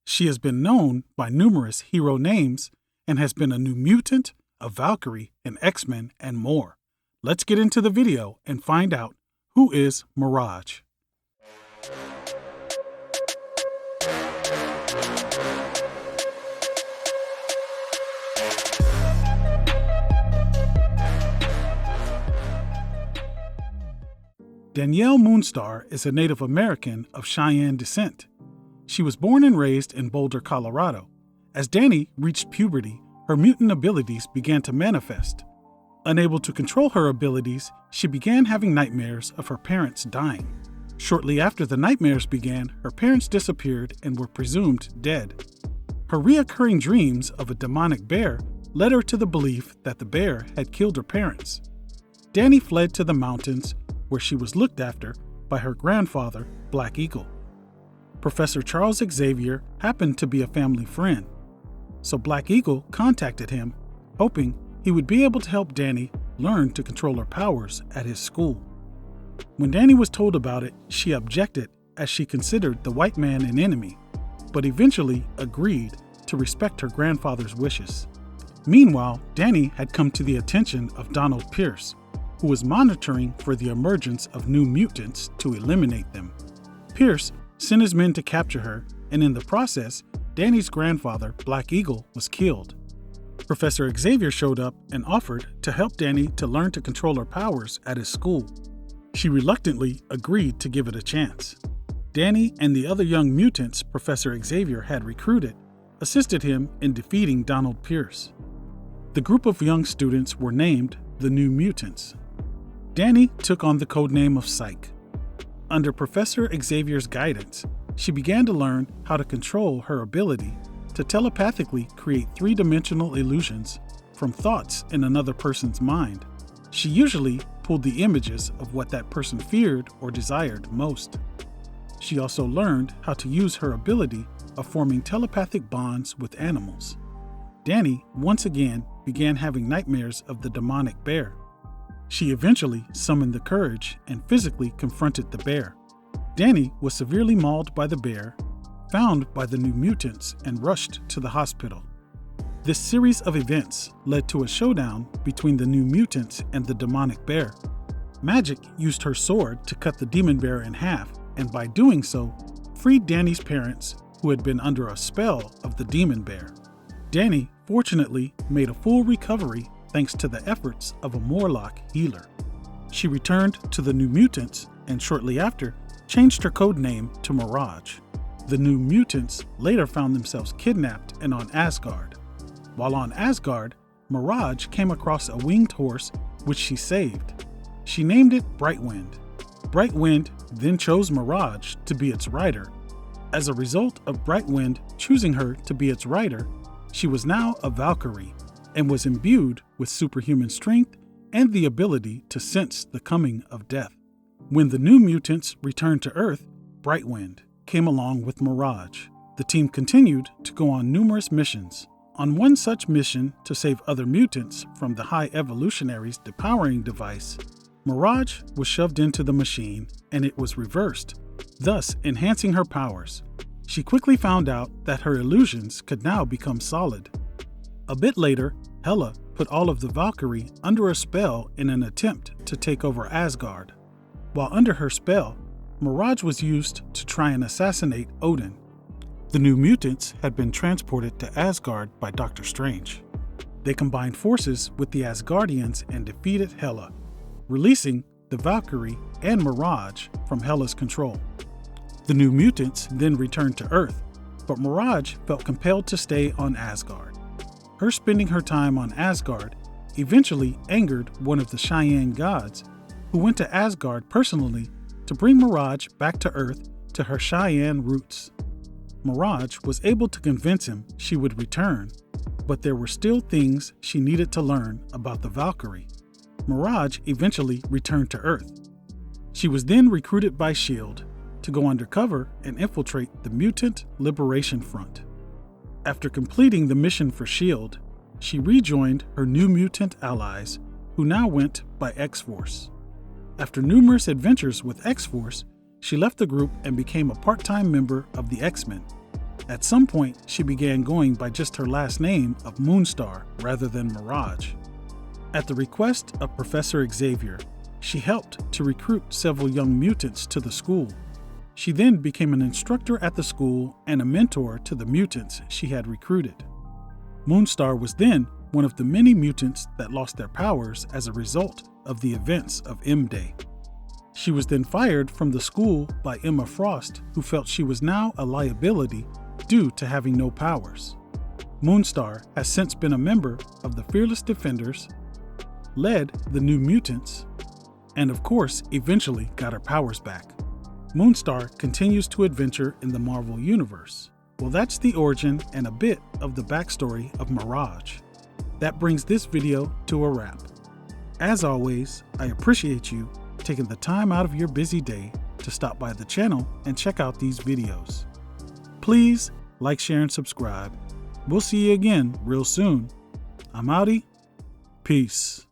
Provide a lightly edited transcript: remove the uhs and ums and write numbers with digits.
She has been known by numerous hero names and has been a New Mutant, a Valkyrie, an X-Men, and more. Let's get into the video and find out who is Mirage. Danielle Moonstar is a Native American of Cheyenne descent. She was born and raised in Boulder, Colorado. As Dani reached puberty, her mutant abilities began to manifest. Unable to control her abilities, she began having nightmares of her parents dying. Shortly after the nightmares began, her parents disappeared and were presumed dead. Her reoccurring dreams of a demonic bear led her to the belief that the bear had killed her parents. Dani fled to the mountains, where she was looked after by her grandfather, Black Eagle. Professor Charles Xavier happened to be a family friend, so Black Eagle contacted him, hoping he would be able to help Dani learn to control her powers at his school. When Dani was told about it, she objected as she considered the white man an enemy, but eventually agreed to respect her grandfather's wishes. Meanwhile, Dani had come to the attention of Donald Pierce, who was monitoring for the emergence of new mutants to eliminate them. Pierce sent his men to capture her, and in the process, Dani's grandfather, Black Eagle, was killed. Professor Xavier showed up and offered to help Dani to learn to control her powers at his school. She reluctantly agreed to give it a chance. Dani and the other young mutants Professor Xavier had recruited assisted him in defeating Donald Pierce. The group of young students were named the New Mutants. Dani took on the codename of Psyche. Under Professor Xavier's guidance, she began to learn how to control her ability to telepathically create three-dimensional illusions from thoughts in another person's mind. She usually pulled the images of what that person feared or desired most. She also learned how to use her ability of forming telepathic bonds with animals. Dani once again began having nightmares of the demonic bear. She eventually summoned the courage and physically confronted the bear. Dani was severely mauled by the bear, found by the New Mutants, and rushed to the hospital. This series of events led to a showdown between the New Mutants and the demonic bear. Magic used her sword to cut the demon bear in half, and by doing so, freed Dani's parents, who had been under a spell of the demon bear. Dani fortunately made a full recovery thanks to the efforts of a Morlock healer. She returned to the New Mutants and shortly after changed her code name to Mirage. The New Mutants later found themselves kidnapped and on Asgard. While on Asgard, Mirage came across a winged horse which she saved. She named it Brightwind. Brightwind then chose Mirage to be its rider. As a result of Brightwind choosing her to be its rider, she was now a Valkyrie and was imbued with superhuman strength and the ability to sense the coming of death. When the New Mutants returned to Earth, Brightwind came along with Mirage. The team continued to go on numerous missions. On one such mission to save other mutants from the High Evolutionary's depowering device, Mirage was shoved into the machine and it was reversed, thus enhancing her powers. She quickly found out that her illusions could now become solid. A bit later, Hela put all of the Valkyrie under a spell in an attempt to take over Asgard. While under her spell, Mirage was used to try and assassinate Odin. The New Mutants had been transported to Asgard by Doctor Strange. They combined forces with the Asgardians and defeated Hela, releasing the Valkyrie and Mirage from Hela's control. The New Mutants then returned to Earth, but Mirage felt compelled to stay on Asgard. Her spending her time on Asgard eventually angered one of the Cheyenne gods, who went to Asgard personally to bring Mirage back to Earth to her Cheyenne roots. Mirage was able to convince him she would return, but there were still things she needed to learn about the Valkyrie. Mirage eventually returned to Earth. She was then recruited by S.H.I.E.L.D. to go undercover and infiltrate the Mutant Liberation Front. After completing the mission for S.H.I.E.L.D., she rejoined her New Mutant allies, who now went by X-Force. After numerous adventures with X-Force, she left the group and became a part-time member of the X-Men. At some point, she began going by just her last name of Moonstar rather than Mirage. At the request of Professor Xavier, she helped to recruit several young mutants to the school. She then became an instructor at the school and a mentor to the mutants she had recruited. Moonstar was then one of the many mutants that lost their powers as a result of the events of M-Day. She was then fired from the school by Emma Frost, who felt she was now a liability due to having no powers. Moonstar has since been a member of the Fearless Defenders, led the New Mutants, and of course, eventually got her powers back. Moonstar continues to adventure in the Marvel Universe. Well, that's the origin and a bit of the backstory of Mirage. That brings this video to a wrap. As always, I appreciate you taking the time out of your busy day to stop by the channel and check out these videos. Please like, share, and subscribe. We'll see you again real soon. I'm outie. Peace.